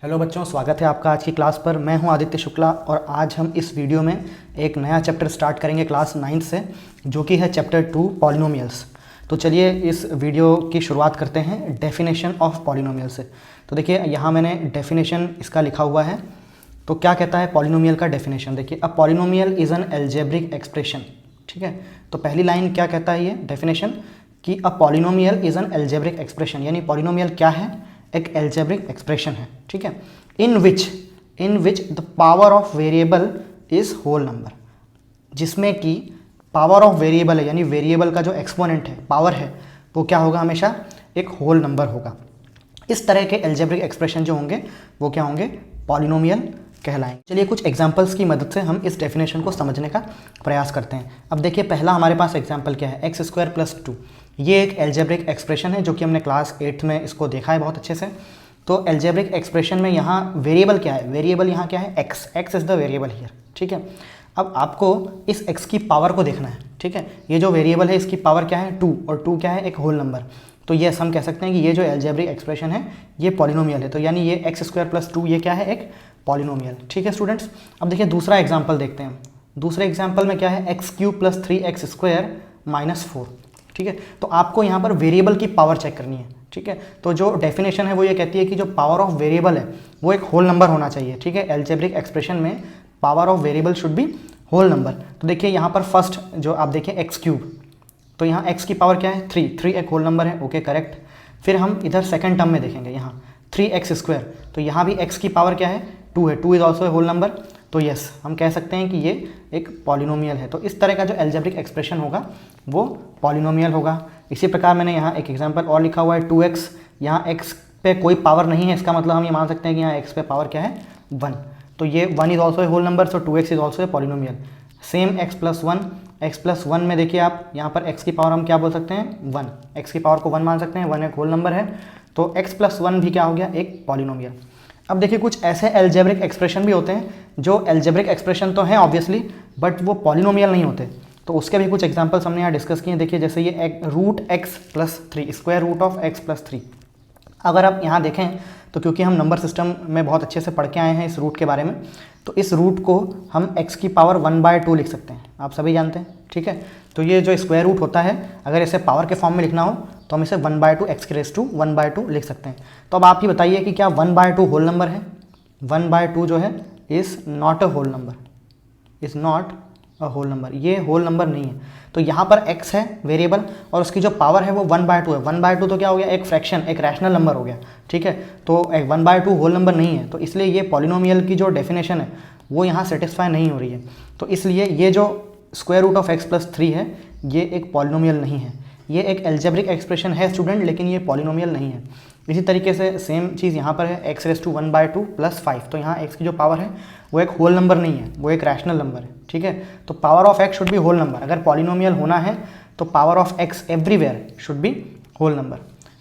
Hello बच्चों, स्वागत है आपका आज की क्लास पर। मैं हूं आदित्य शुक्ला और आज हम इस वीडियो में एक नया चैप्टर स्टार्ट करेंगे क्लास 9 से, जो कि है चैप्टर 2 पॉलिनोमियल्स। तो चलिए इस वीडियो की शुरुआत करते हैं डेफिनेशन ऑफ पॉलिनोमियल से। तो देखिए यहाँ मैंने डेफिनेशन इसका लिखा हुआ है। तो क्या कहता है पॉलिनोमियल का डेफिनेशन, देखिए अ polynomial is an algebraic expression. ठीक है, तो पहली लाइन क्या कहता है ये डेफिनेशन कि a polynomial is an algebraic expression, यानी पॉलिनोमियल क्या है, एक एल्जेब्रिक एक्सप्रेशन है। ठीक है, in which the power of variable is whole number, जिसमें कि पावर ऑफ वेरिएबल है, यानी वेरिएबल का जो एक्सपोनेंट है, पावर है, वो क्या होगा, हमेशा एक होल नंबर होगा। इस तरह के एल्जेब्रिक एक्सप्रेशन जो होंगे वो क्या होंगे, पॉलिनोमियल कहलाएंगे। चलिए कुछ एग्जांपल्स की मदद से हम इस डेफिनेशन को समझने का प्रयास करते हैं। अब देखिए पहला हमारे पास एग्जांपल क्या है, एक्स स्क्वायर प्लस 2। ये एक एल्जेब्रिक एक्सप्रेशन है जो कि हमने क्लास 8 में इसको देखा है बहुत अच्छे से। तो एल्जेब्रिक एक्सप्रेशन में यहाँ वेरिएबल क्या है, वेरिएबल यहाँ क्या है, x is the variable here. ठीक है, अब आपको इस एक्स की पावर को देखना है। ठीक है, ये जो वेरिएबल है इसकी पावर क्या है, 2, और 2 क्या है, एक होल नंबर। तो ये हम कह सकते हैं कि ये जो एल्जेब्रिक एक्सप्रेशन है ये पॉलिनोमियल है। तो यानी ये एक्स स्क्वायर प्लस 2 ये क्या है, एक पॉलिनोमियल। ठीक है स्टूडेंट्स, अब देखिए दूसरा एग्जाम्पल देखते हैं। दूसरे एग्जाम्पल में क्या है, x cube plus 3x square minus 4। ठीक है, तो आपको यहाँ पर वेरिएबल की पावर चेक करनी है। ठीक है, तो जो डेफिनेशन है वो ये कहती है कि जो पावर ऑफ वेरिएबल है वो एक होल नंबर होना चाहिए। ठीक है, एल्जेब्रिक एक्सप्रेशन में power of variable should be whole number. तो देखिए यहाँ पर फर्स्ट जो आप देखिए एक्स क्यूब, तो यहाँ x की पावर क्या है, 3 एक होल नंबर है, ओके करेक्ट। फिर हम इधर सेकंड टर्म में देखेंगे, यहाँ 3x स्क्वायर, तो यहाँ भी x की पावर क्या है, 2 है, 2 is also a whole number. तो यस, हम कह सकते हैं कि ये एक पॉलिनोमियल है। तो इस तरह का जो एल्जेब्रिक एक्सप्रेशन होगा वो पॉलिनोमियल होगा। इसी प्रकार मैंने यहाँ एक एग्जाम्पल और लिखा हुआ है 2x, यहाँ x पे कोई पावर नहीं है, इसका मतलब हम ये मान सकते हैं कि यहाँ x पे पावर क्या है, 1। तो ये 1 is also a whole number, so 2x is also a polynomial. Same x plus 1 में देखिए आप यहाँ पर x की पावर हम क्या बोल सकते हैं, 1, x की पावर को 1 मान सकते हैं, 1 एक होल नंबर है। तो x प्लस 1 भी क्या हो गया, एक पॉलिनोमियल। अब देखिए कुछ ऐसे एल्जेब्रिक एक्सप्रेशन भी होते हैं जो एल्जेब्रिक एक्सप्रेशन तो हैं ऑब्वियसली, बट वो पॉलिनोमियल नहीं होते। तो उसके भी कुछ एग्जांपल्स हमने यहाँ डिस्कस किए हैं। देखिए जैसे ये root x plus 3, square root of x plus 3। अगर आप यहाँ देखें तो क्योंकि हम नंबर सिस्टम में बहुत अच्छे से पढ़ के आए हैं इस रूट के बारे में, तो इस रूट को हम x की पावर 1/2 लिख सकते हैं, आप सभी जानते हैं। ठीक है, तो ये जो स्क्वायर रूट होता है, अगर इसे पावर के फॉर्म में लिखना हो तो हम इसे 1/2 x⁻1/2 लिख सकते हैं। तो अब आप ही बताइए कि क्या 1/2 होल नंबर है? 1/2 जो है is not a whole number, is not a whole number, ये होल नंबर नहीं है। तो यहाँ पर x है वेरिएबल और उसकी जो पावर है वो 1/2 है। 1/2 तो क्या हो गया, एक फ्रैक्शन, एक रैशनल नंबर हो गया। ठीक है, तो 1/2 होल नंबर नहीं है, तो इसलिए ये पॉलिनोमियल की जो डेफिनेशन है वो यहाँ सेटिस्फाई नहीं हो रही है। तो इसलिए ये जो square root of x plus 3 है ये एक पॉलिनोमियल नहीं है। ये एक एल्जेब्रिक एक्सप्रेशन है स्टूडेंट, लेकिन ये पॉलिनोमियल नहीं है। इसी तरीके से सेम चीज़ यहाँ पर है, x⁻1/2 प्लस 5। तो यहाँ x की जो पावर है वो एक होल नंबर नहीं है, वो एक रैशनल नंबर है। ठीक है, तो power of x should be whole number. अगर पॉलिनोमियल होना है तो power of x everywhere should be whole number.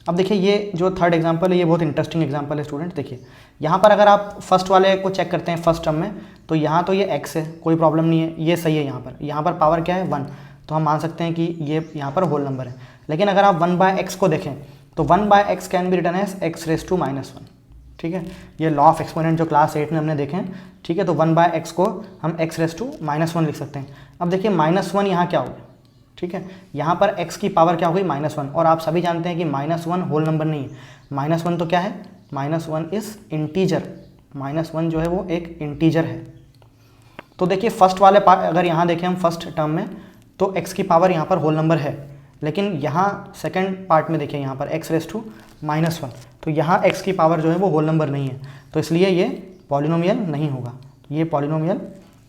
अब देखिए ये जो थर्ड एग्जाम्पल है ये बहुत इंटरेस्टिंग एग्जाम्पल है स्टूडेंट। देखिए यहाँ पर अगर आप फर्स्ट वाले को चेक करते हैं फर्स्ट टर्म में, तो यहाँ तो ये x है, कोई प्रॉब्लम नहीं है, ये सही है। यहाँ पर पावर क्या है, 1, तो हम मान सकते हैं कि ये यहाँ पर होल नंबर है। लेकिन अगर आप 1/x को देखें तो 1/x can be written as x⁻⁻1। ठीक है, ये लॉ ऑफ एक्सपोनेंट जो क्लास 8 में हमने देखे हैं। ठीक है, तो 1/x को हम x⁻1 लिख सकते हैं। अब देखिए -1 यहाँ क्या हो गया, ठीक है, यहाँ पर x की पावर क्या हो गई, -1, और आप सभी जानते हैं कि -1 होल नंबर नहीं है। -1 तो क्या है, -1 इज़ इंटीजर, -1 जो है वो एक इंटीजर है। तो देखिए फर्स्ट वाले पार्ट अगर यहाँ देखें हम फर्स्ट टर्म में, तो x की पावर यहाँ पर होल नंबर है, लेकिन यहाँ सेकंड पार्ट में देखिए यहाँ पर x⁻1, तो यहाँ x की पावर जो है वो होल नंबर नहीं है, तो इसलिए ये पॉलिनोमियल नहीं होगा, ये पॉलिनोमियल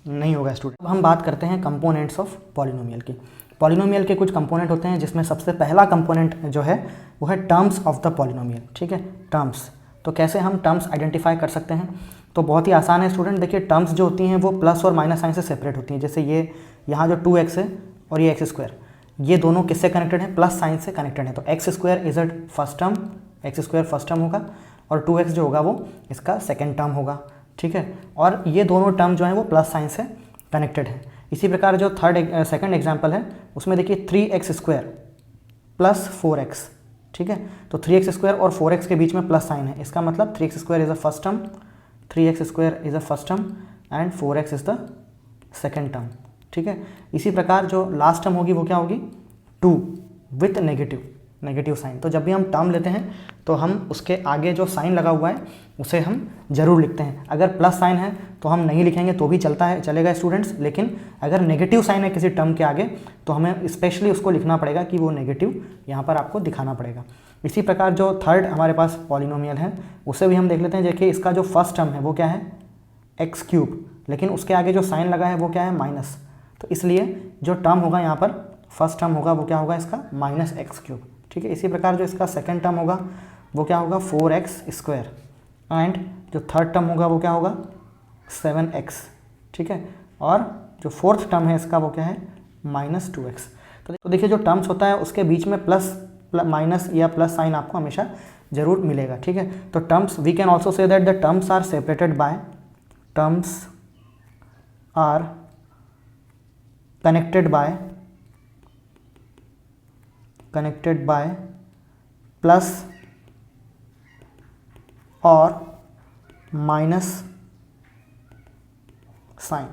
नहीं होगा स्टूडेंट। अब हम बात करते हैं कंपोनेंट्स ऑफ पॉलिनोमियल की। पॉलिनोमियल के कुछ कंपोनेंट होते हैं जिसमें सबसे पहला कंपोनेंट जो है वो है टर्म्स ऑफ द पॉलिनोमियल। ठीक है, टर्म्स, तो कैसे हम टर्म्स आइडेंटिफाई कर सकते हैं, तो बहुत ही आसान है स्टूडेंट। देखिए टर्म्स जो होती हैं वो प्लस और माइनस साइन से सेपरेट होती हैं। जैसे ये यहाँ जो 2x है और ये x स्क्वायर, ये दोनों किससे कनेक्टेड हैं, प्लस साइन से कनेक्टेड है। तो x square is a first term, x square first term होगा, और 2x जो होगा वो इसका सेकेंड टर्म होगा। ठीक है, और ये दोनों टर्म जो हैं वो प्लस साइन से कनेक्टेड है। इसी प्रकार जो सेकंड एग्जाम्पल है उसमें देखिए 3x स्क्वायर प्लस 4x, ठीक है। तो 3x² और 4x के बीच में प्लस साइन है, इसका मतलब 3x² is a first term, 3x² is a first term and 4x is the second term, ठीक है। इसी प्रकार जो लास्ट टर्म होगी वो क्या होगी, 2 विथ नेगेटिव साइन। तो जब भी हम टर्म लेते हैं तो हम उसके आगे जो साइन लगा हुआ है उसे हम जरूर लिखते हैं। अगर प्लस साइन है तो हम नहीं लिखेंगे तो भी चलेगा स्टूडेंट्स, लेकिन अगर नेगेटिव साइन है किसी टर्म के आगे तो हमें स्पेशली उसको लिखना पड़ेगा कि वो नेगेटिव यहाँ पर आपको दिखाना पड़ेगा। इसी प्रकार जो थर्ड हमारे पास पॉलिनोमियल है उसे भी हम देख लेते हैं। देखिए इसका जो फर्स्ट टर्म है वो क्या है, x³, लेकिन उसके आगे जो साइन लगा है वो क्या है, माइनस। तो इसलिए जो टर्म होगा यहाँ पर फर्स्ट टर्म होगा वो क्या होगा इसका, -x³, ठीक है। इसी प्रकार जो इसका सेकेंड टर्म होगा वो क्या होगा, 4x² एंड जो थर्ड टर्म होगा वो क्या होगा, 7x, ठीक है। और जो फोर्थ टर्म है इसका वो क्या है, -2x। तो देखिए जो टर्म्स होता है उसके बीच में प्लस माइनस या प्लस साइन आपको हमेशा जरूर मिलेगा, ठीक है। तो terms we can also say that the terms are separated by, terms are connected by plus और माइनस साइन।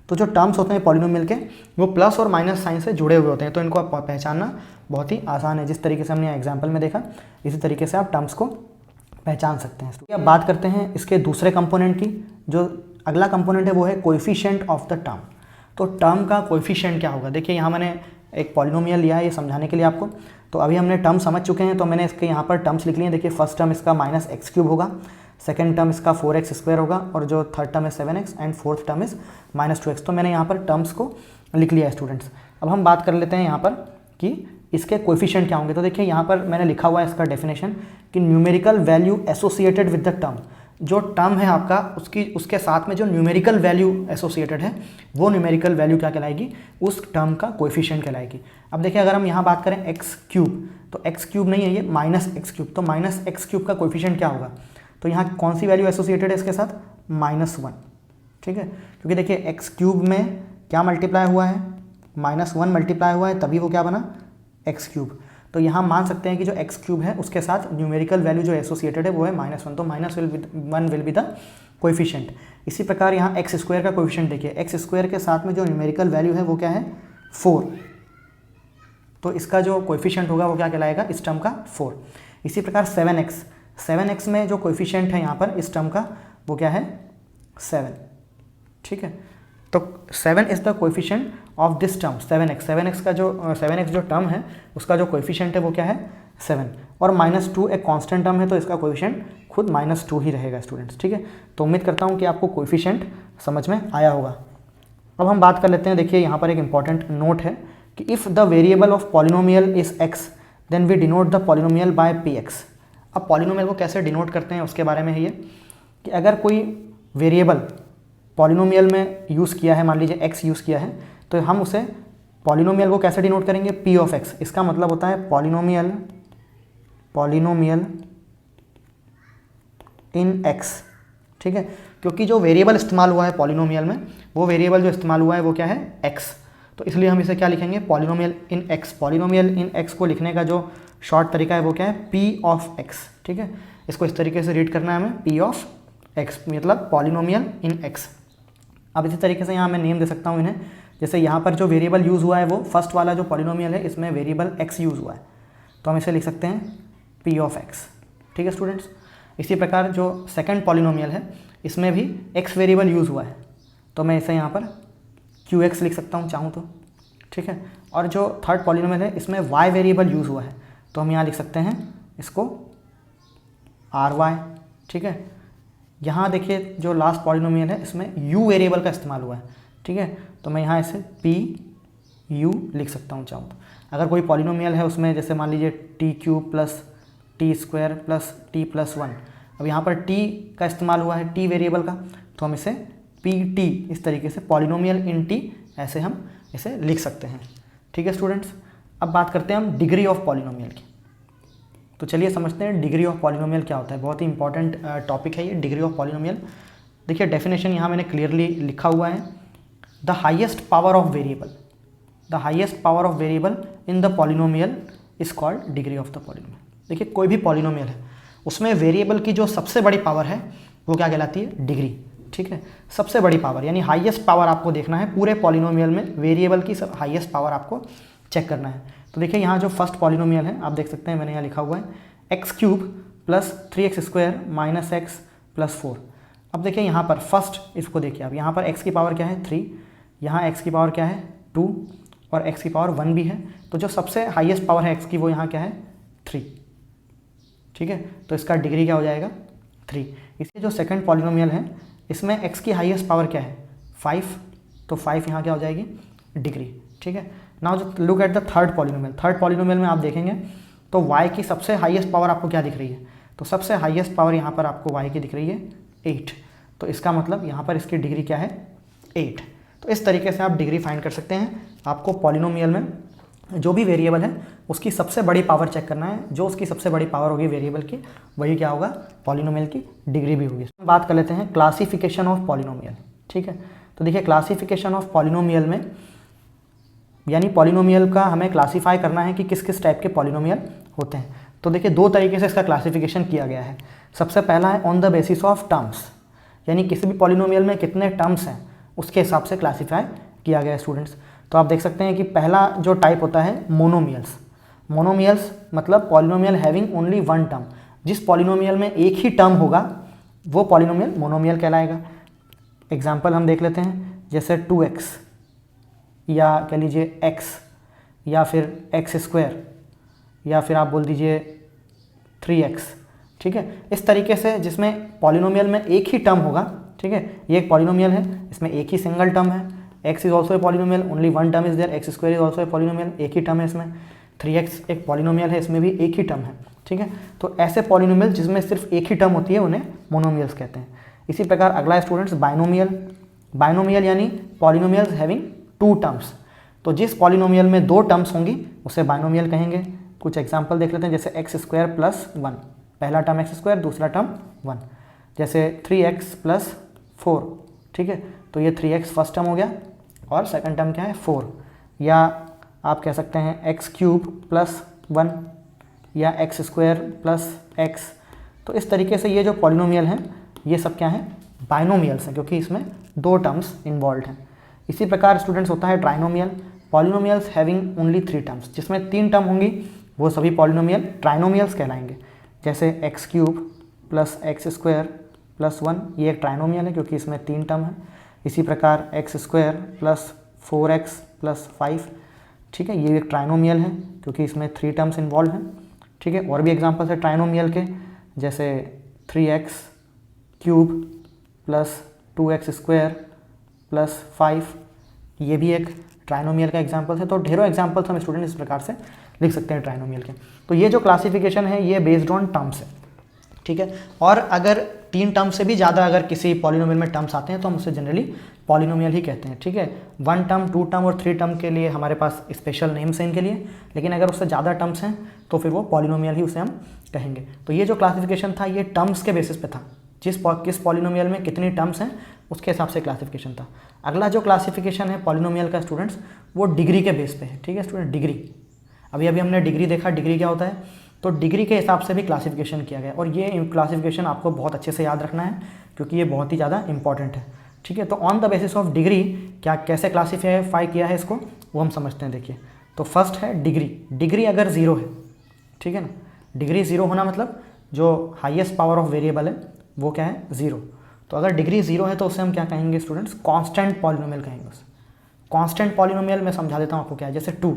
तो जो टर्म्स होते हैं पॉलिनोमियल के वो प्लस और माइनस साइन से जुड़े हुए होते हैं, तो इनको आप पहचानना बहुत ही आसान है। जिस तरीके से हमने एग्जाम्पल में देखा इसी तरीके से आप टर्म्स को पहचान सकते हैं। अब बात करते हैं इसके दूसरे कंपोनेंट की। जो अगला कंपोनेंट है वो है कोएफिशिएंट ऑफ द टर्म। तो टर्म का कोएफिशिएंट क्या होगा, देखिए यहाँ मैंने एक पॉलिनोमियल लिया है ये समझाने के लिए आपको। तो अभी हमने टर्म समझ चुके हैं, तो मैंने इसके यहाँ पर टर्म्स लिख लिए हैं। देखिए फर्स्ट टर्म इसका -x³ होगा, सेकेंड टर्म इसका 4x² होगा, और जो थर्ड टर्म है 7x and fourth term is -2x। तो मैंने यहाँ पर टर्म्स को लिख लिया है स्टूडेंट्स। अब हम बात कर लेते हैं यहाँ पर कि इसके कोएफिशिएंट क्या होंगे। तो देखिए यहाँ पर मैंने लिखा हुआ है इसका डेफिनेशन कि numerical value associated with the term. जो टर्म है आपका उसके साथ में जो न्यूमेरिकल वैल्यू एसोसिएटेड है वो न्यूमेरिकल वैल्यू क्या कहलाएगी, उस टर्म का कोएफिशिएंट कहलाएगी। अब देखिए अगर हम यहाँ बात करें x³ तो x³ नहीं है ये, -x³। तो -x³ का कोएफिशिएंट क्या होगा, तो यहाँ कौन सी वैल्यू एसोसिएटेड है इसके साथ, -1, ठीक है। क्योंकि देखिए x³ में क्या मल्टीप्लाई हुआ है, -1 मल्टीप्लाई हुआ है, तभी वो क्या बना, x³। तो यहाँ मान सकते हैं कि जो x³ है उसके साथ न्यूमेरिकल वैल्यू जो एसोसिएटेड है वो है -1, तो -1 विल बी द कोएफिशिएंट। इसी प्रकार यहाँ x² का कोएफिशिएंट देखिए, x² के साथ में जो न्यूमेरिकल वैल्यू है वो क्या है, 4। तो इसका जो कोएफिशिएंट होगा वो क्या कहलाएगा, इस टर्म का 4। इसी प्रकार 7x में जो कोएफिशिएंट है यहाँ पर इस टर्म का वो क्या है, 7, ठीक है। तो 7 is the coefficient of this term 7x जो टर्म है उसका जो कोएफिशिएंट है वो क्या है, 7। और -2 एक कांस्टेंट टर्म है तो इसका कोएफिशिएंट खुद -2 ही रहेगा स्टूडेंट्स, ठीक है। तो उम्मीद करता हूँ कि आपको कोएफिशिएंट समझ में आया होगा। अब हम बात कर लेते हैं, देखिए यहाँ पर एक इंपॉर्टेंट नोट है कि if the variable of polynomial is x then we denote the polynomial by px। अब पॉलिनोमियल को कैसे डिनोट करते हैं उसके बारे में है ये कि अगर कोई वेरिएबल पॉलिनोमियल में यूज़ किया है, मान लीजिए x यूज़ किया है, तो हम उसे पॉलिनोमियल को कैसे डिनोट करेंगे, p ऑफ x। इसका मतलब होता है पॉलिनोमियल इन x, ठीक है। क्योंकि जो वेरिएबल इस्तेमाल हुआ है पॉलिनोमियल में वो वेरिएबल जो इस्तेमाल हुआ है वो क्या है, x। तो इसलिए हम इसे क्या लिखेंगे, पॉलिनोमियल इन x। पॉलिनोमियल इन x को लिखने का जो शॉर्ट तरीका है वो क्या है, p ऑफ x, ठीक है। इसको इस तरीके से रीड करना है हमें, p ऑफ x मतलब पॉलिनोमियल इन x। अब इसी तरीके से यहाँ मैं नेम दे सकता हूँ इन्हें, जैसे यहाँ पर जो वेरिएबल यूज़ हुआ है वो फर्स्ट वाला जो पॉलिनोमियल है इसमें वेरिएबल x यूज़ हुआ है, तो हम इसे लिख सकते हैं p ऑफ x, ठीक है स्टूडेंट्स। इसी प्रकार जो सेकंड पॉलिनोमियल है इसमें भी x वेरिएबल यूज़ हुआ है, तो मैं इसे यहाँ पर qx लिख सकता हूँ चाहूँ तो, ठीक है। और जो थर्ड पॉलिनोमियल है इसमें y वेरिएबल यूज़ हुआ है, तो हम यहाँ लिख सकते हैं इसको ry, ठीक है। यहाँ देखिए जो लास्ट पॉलिनोमियल है इसमें u वेरिएबल का इस्तेमाल हुआ है, ठीक है। तो मैं यहाँ इसे pu लिख सकता हूँ चाहूँ तो। अगर कोई पॉलिनोमियल है उसमें जैसे मान लीजिए t³ plus t² plus t+1, अब यहाँ पर t का इस्तेमाल हुआ है t वेरिएबल का, तो हम इसे pt इस तरीके से पॉलिनोमियल इन t ऐसे हम इसे लिख सकते हैं, ठीक है स्टूडेंट्स। अब बात करते हैं हम डिग्री ऑफ पॉलिनोमियल की। तो चलिए समझते हैं डिग्री ऑफ पॉलिनोमियल क्या होता है। बहुत ही इंपॉर्टेंट टॉपिक है ये डिग्री ऑफ पॉलिनोमियल। देखिए डेफिनेशन यहाँ मैंने क्लियरली लिखा हुआ है, the highest power of variable in the polynomial is called degree of the polynomial. देखिए कोई भी पॉलिनोमियल है उसमें वेरिएबल की जो सबसे बड़ी पावर है वो क्या कहलाती है, डिग्री। ठीक है, सबसे बड़ी पावर यानी हाईएस्ट पावर आपको देखना है पूरे पॉलिनोमियल में, वेरिएबल की सब हाईएस्ट पावर आपको चेक करना है। तो देखिए यहाँ जो फर्स्ट पॉलिनोमियल है आप देख सकते हैं, मैंने यहाँ लिखा हुआ है x cube plus 3x² minus x plus 4। अब देखिए यहाँ पर फर्स्ट, इसको देखिए आप, यहाँ पर x की पावर क्या है 3, यहाँ x की पावर क्या है 2 और x की पावर 1 भी है। तो जो सबसे हाईएस्ट पावर है x की वो यहाँ क्या है 3। ठीक है, तो इसका डिग्री क्या हो जाएगा 3। इसलिए जो सेकंड पॉलिनोमियल है इसमें x की हाईएस्ट पावर क्या है 5, तो 5 यहाँ क्या हो जाएगी डिग्री। ठीक है, नाउ जो look at the third polynomial, third polynomial में आप देखेंगे तो y की सबसे हाईएस्ट पावर आपको क्या दिख रही है, तो सबसे हाईएस्ट पावर यहाँ पर आपको y की दिख रही है 8। तो इसका मतलब यहाँ पर इसकी डिग्री क्या है 8। तो इस तरीके से आप डिग्री फाइंड कर सकते हैं। आपको पॉलिनोमियल में जो भी वेरिएबल है उसकी सबसे बड़ी पावर चेक करना है, जो उसकी सबसे बड़ी पावर होगी वेरिएबल की वही क्या होगा पॉलिनोमियल की डिग्री भी होगी। बात कर लेते हैं क्लासिफिकेशन ऑफ पॉलिनोमियल। ठीक है, तो देखिए क्लासिफिकेशन ऑफ पॉलिनोमियल में यानी पॉलिनोमियल का हमें क्लासीफाई करना है कि किस किस टाइप के पॉलिनोमियल होते हैं। तो देखिए दो तरीके से इसका क्लासिफिकेशन किया गया है। सबसे पहला है on the basis of terms, यानी किसी भी पॉलिनोमियल में कितने टर्म्स हैं उसके हिसाब से क्लासीफाई किया गया है स्टूडेंट्स। तो आप देख सकते हैं कि पहला जो टाइप होता है मोनोमियल्स। मोनोमियल्स मतलब polynomial having only one term, जिस पॉलिनोमियल में एक ही टर्म होगा वो पॉलिनोमियल मोनोमियल कहलाएगा। एग्जाम्पल हम देख लेते हैं, जैसे 2x या कह लीजिए x या फिर x² या फिर आप बोल दीजिए 3x। ठीक है, इस तरीके से जिसमें पॉलिनोमियल में एक ही टर्म होगा। ठीक है, ये एक पॉलिनोमियल है, इसमें एक ही सिंगल टर्म है। x is also a polynomial, only one term is there, x² is also a polynomial, एक ही टर्म है इसमें। 3x एक पॉलिनोमियल है, इसमें भी एक ही टर्म है। ठीक है, तो ऐसे पॉलिनोमियल जिसमें सिर्फ एक ही टर्म होती है उन्हें मोनोमियल्स कहते हैं। इसी प्रकार अगला स्टूडेंट्स बाइनोमियल। बाइनोमियल यानी पॉलिनोमियल्स हैविंग टू टर्म्स, तो जिस पॉलिनोमियल में दो टर्म्स होंगी उसे बाइनोमियल कहेंगे। कुछ एग्जांपल देख लेते हैं, जैसे x² प्लस 1, पहला टर्म x², दूसरा टर्म 1। जैसे 3x प्लस 4। ठीक है, तो ये 3x फर्स्ट टर्म हो गया और सेकंड टर्म क्या है 4। या आप कह सकते हैं x³ प्लस 1 या x² प्लस x। तो इस तरीके से ये जो पॉलिनोमियल हैं ये सब क्या हैं बाइनोमियल्स हैं, क्योंकि इसमें दो टर्म्स इन्वॉल्व हैं। इसी प्रकार स्टूडेंट्स होता है trinomial. Polynomials having only 3 terms, जिसमें 3 टर्म होंगी वो सभी पॉलिनोमियल ट्राइनोमियल्स कहलाएंगे। जैसे x³ प्लस x² प्लस 1, ये एक ट्राइनोमियल है क्योंकि इसमें 3 टर्म है। इसी प्रकार x² प्लस 4x प्लस 5। ठीक है, ये एक ट्राइनोमियल है क्योंकि इसमें 3 टर्म्स इन्वॉल्व हैं। ठीक है, और भी एग्जांपल्स है ट्राइनोमियल के, जैसे 3x³ प्लस 2x² प्लस 5, ये भी एक ट्राइनोमियल का एग्जांपल है। तो ढेरों एग्जांपल्स हम स्टूडेंट इस प्रकार से लिख सकते हैं ट्राइनोमियल के। तो ये जो क्लासिफिकेशन है ये बेस्ड ऑन टर्म्स है। ठीक है, और अगर 3 टर्म से भी ज़्यादा अगर किसी पॉलिनोमियल में टर्म्स आते हैं तो हम उसे जनरली पॉलिनोमियल ही कहते हैं। ठीक है, 1 टर्म, 2 टर्म और 3 टर्म के लिए हमारे पास स्पेशल नेम्स हैं इनके लिए, लेकिन अगर उससे ज़्यादा टर्म्स हैं तो फिर वो पॉलिनोमियल ही उसे हम कहेंगे। तो ये जो क्लासिफिकेशन था ये टर्म्स के बेसिस पे था, किस पॉलिनोमियल में कितनी टर्म्स हैं उसके हिसाब से क्लासिफिकेशन था। अगला जो क्लासिफिकेशन है पॉलिनोमियल का स्टूडेंट्स वो डिग्री के बेस पे है। ठीक है स्टूडेंट, डिग्री, अभी हमने डिग्री देखा, डिग्री क्या होता है, तो डिग्री के हिसाब से भी क्लासिफिकेशन किया गया और ये क्लासिफिकेशन आपको बहुत अच्छे से याद रखना है क्योंकि ये बहुत ही ज़्यादा इंपॉर्टेंट है। ठीक है, तो on the basis of degree क्या कैसे क्लासीफाई किया है इसको वो हम समझते हैं। देखिए, तो फर्स्ट है डिग्री। डिग्री अगर 0 है, ठीक है ना, डिग्री 0 होना मतलब जो हाईएस्ट पावर ऑफ वेरिएबल है वो क्या है 0। तो अगर डिग्री 0 है तो उसे हम क्या कहेंगे स्टूडेंट्स, कांस्टेंट पॉलिनोमियल कहेंगे उसे। कांस्टेंट पॉलिनोमियल मैं समझा देता हूँ आपको क्या है। जैसे 2,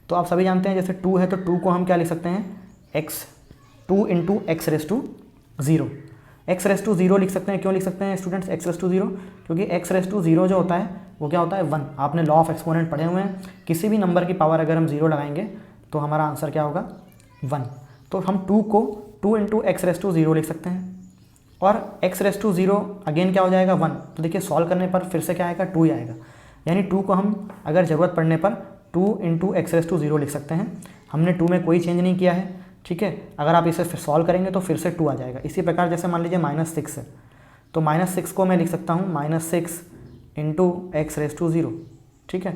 तो आप सभी जानते हैं जैसे 2 है तो 2 को हम क्या लिख सकते हैं x2 इंटू x⁻0। x⁻0 लिख सकते हैं। क्यों लिख सकते हैं स्टूडेंट्स x⁻0? क्योंकि x⁻0 जो होता है वो क्या होता है 1। आपने लॉ ऑफ एक्सपोनेंट पढ़े हुए हैं, किसी भी नंबर की पावर अगर हम 0 लगाएंगे तो हमारा आंसर क्या होगा 1। तो हम 2 को 2 इंटू x⁻0 लिख सकते हैं और x⁻0 अगेन क्या हो जाएगा 1। तो देखिए सॉल्व करने पर फिर से क्या आएगा 2 ही आएगा, यानी 2 को हम अगर ज़रूरत पड़ने पर 2 इंटू x⁻0 लिख सकते हैं। हमने 2 में कोई चेंज नहीं किया है। ठीक है, अगर आप इसे फिर सॉल्व करेंगे तो फिर से 2 आ जाएगा। इसी प्रकार जैसे मान लीजिए -6 है तो -6 को मैं लिख सकता हूँ -6 इंटू x⁻0। ठीक है,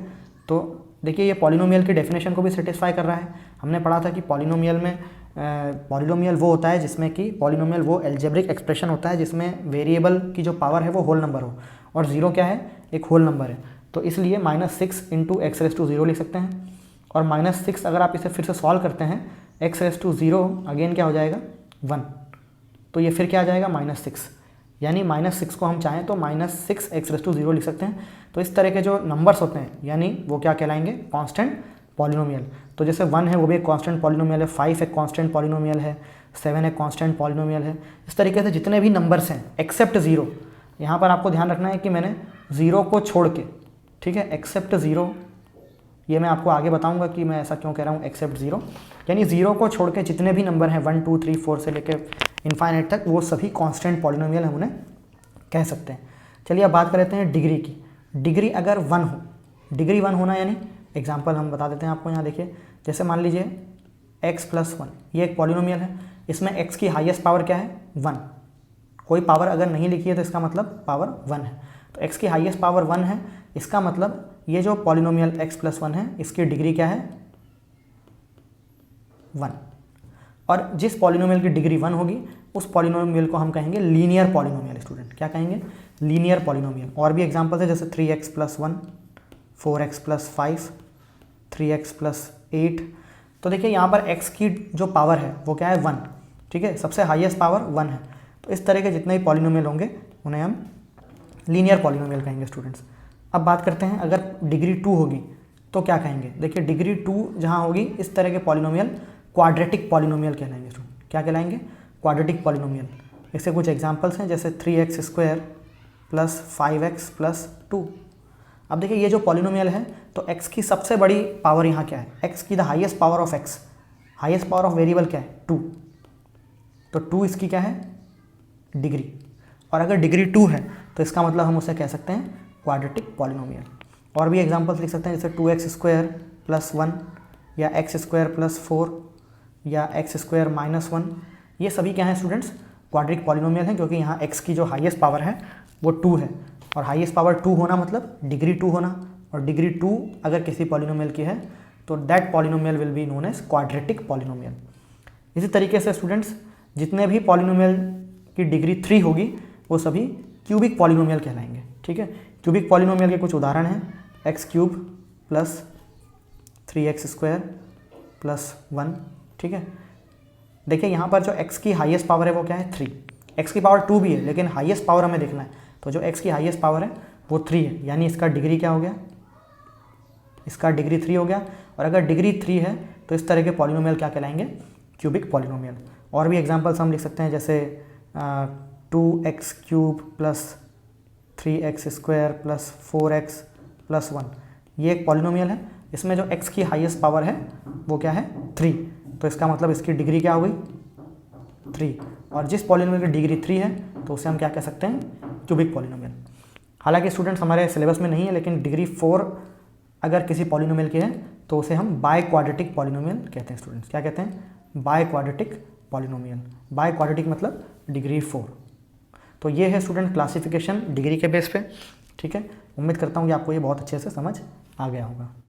तो देखिए ये पॉलिनोमियल की डेफिनेशन को भी सेटिस्फाई कर रहा है। हमने पढ़ा था कि पॉलिनोमियल में पॉलिनोमियल वो होता है जिसमें कि पॉलिनोमियल वो एल्जेब्रिक एक्सप्रेशन होता है जिसमें वेरिएबल की जो पावर है वो होल नंबर हो, और ज़ीरो क्या है, एक होल नंबर है। तो इसलिए -6 into x raise to zero लिख सकते हैं, और -6 अगर आप इसे फिर से सॉल्व करते हैं, x raise to zero again क्या हो जाएगा 1, तो ये फिर क्या आ जाएगा -6, यानी -6 को हम चाहें तो -6 एक्स रेस टू ज़ीरो लिख सकते हैं। तो इस तरह के जो नंबर्स होते हैं यानी वो क्या कहलाएंगे, कांस्टेंट पॉलिनोमियल। तो जैसे 1 है वो भी एक कांस्टेंट पॉलिनोमियल है, 5 एक कांस्टेंट पॉलिनोमियल है, 7 एक कांस्टेंट पॉलिनोमियल है। इस तरीके से जितने भी नंबर्स हैं एक्सेप्ट ज़ीरो, यहाँ पर आपको ध्यान रखना है कि मैंने ज़ीरो को छोड़ के, ठीक है, एक्सेप्ट ज़ीरो, ये मैं आपको आगे बताऊंगा कि मैं ऐसा क्यों कह रहा हूँ एक्सेप्ट ज़ीरो, यानी ज़ीरो को छोड़ के जितने भी नंबर हैं 1 2 3 4 से लेकर इनफाइनाइट तक, वो सभी कांस्टेंट पॉलिनोमियल हम उन्हें कह सकते हैं। चलिए अब बात कर लेते हैं डिग्री की। डिग्री अगर 1 हो, डिग्री 1 होना यानी एग्जाम्पल हम बता देते हैं आपको, यहाँ देखिए, जैसे मान लीजिए x + 1, ये एक पॉलिनोमियल है, इसमें x की हाईएस्ट पावर क्या है 1, कोई पावर अगर नहीं लिखी है तो इसका मतलब पावर 1 है। तो x की हाईएस्ट पावर 1 है, इसका मतलब ये जो पॉलिनोमियल x + 1 है इसकी डिग्री क्या है 1, और जिस पॉलिनोमियल की डिग्री 1 होगी उस पॉलिनोमियल को हम कहेंगे लीनियर पॉलिनोमियल। स्टूडेंट क्या कहेंगे, लीनियर पॉलिनोमियल। और भी एग्जांपल्स है जैसे 3x + 1, 4x + 5, 3x + 8। तो देखिए यहाँ पर x की जो पावर है वो क्या है 1, ठीक है, सबसे हाईएस्ट पावर 1 है। तो इस तरह के जितने भी पॉलिनोमियल होंगे उन्हें हम लीनियर पॉलिनोमियल कहेंगे स्टूडेंट्स। अब बात करते हैं अगर डिग्री 2 होगी तो क्या कहेंगे। देखिए डिग्री 2 जहाँ होगी इस तरह के पॉलिनोमियल क्वाड्रेटिक पॉलिनोमियल कहलाएंगे स्टूडेंट। क्या कहलाएंगे, क्वाड्रेटिक पॉलिनोमियल। इससे कुछ एग्जांपल्स हैं जैसे 3x² + 5x + 2। अब देखिए ये जो पॉलिनोमियल है तो x की सबसे बड़ी पावर यहाँ क्या है, x की the highest power of x, highest power of variable क्या है 2, तो 2 इसकी क्या है डिग्री, और अगर डिग्री 2 है तो इसका मतलब हम उसे कह सकते हैं क्वाड्रेटिक पॉलिनोमियल। और भी एग्जांपल्स लिख सकते हैं जैसे 2x² + 1 या x² + 4 या x² - 1। ये सभी क्या हैं स्टूडेंट्स, क्वाड्रेटिक पॉलिनोमियल हैं, क्योंकि यहाँ x की जो हाईएस्ट पावर है वो 2 है, और हाईएस्ट पावर 2 होना मतलब डिग्री 2 होना, और डिग्री 2 अगर किसी पॉलिनोमियल की है तो that polynomial will be known as quadratic polynomial. इसी तरीके से स्टूडेंट्स जितने भी पॉलिनोमियल की डिग्री 3 होगी वो सभी क्यूबिक पॉलिनोमियल कहलाएंगे, ठीक है। क्यूबिक पॉलिनोमियल के कुछ उदाहरण हैं, x³ + 3x² + 1, ठीक है। देखिए यहाँ पर जो x की हाईएस्ट पावर है वो क्या है 3, x की पावर 2 भी है लेकिन हाईएस्ट पावर हमें देखना है, तो जो x की हाईएस्ट पावर है वो 3 है, यानी इसका डिग्री क्या हो गया, इसका डिग्री 3 हो गया। और अगर डिग्री 3 है तो इस तरह के पॉलिनोमियल क्या कहलाएंगे, क्यूबिक पॉलिनोमियल। और भी एग्जांपल्स हम लिख सकते हैं जैसे 2x³ + 3x² + 4x + 1, ये एक पॉलिनोमियल है, इसमें जो x की हाईएस्ट पावर है वो क्या है 3, तो इसका मतलब इसकी डिग्री क्या हो गई 3, और जिस पॉलिनोमियल की डिग्री 3 है तो उसे हम क्या कह सकते हैं, क्यूबिक पॉलिनोमियल। हालांकि स्टूडेंट्स हमारे सिलेबस में नहीं है, लेकिन डिग्री 4 अगर किसी पॉलिनोमियल की है तो उसे हम बाय क्वाड्रेटिक पॉलिनोमियल कहते हैं स्टूडेंट्स। क्या कहते हैं, by quadratic polynomial. By quadratic मतलब डिग्री 4। तो ये है स्टूडेंट क्लासिफिकेशन डिग्री के बेस पे, ठीक है। उम्मीद करता हूँ कि आपको ये बहुत अच्छे से समझ आ गया होगा।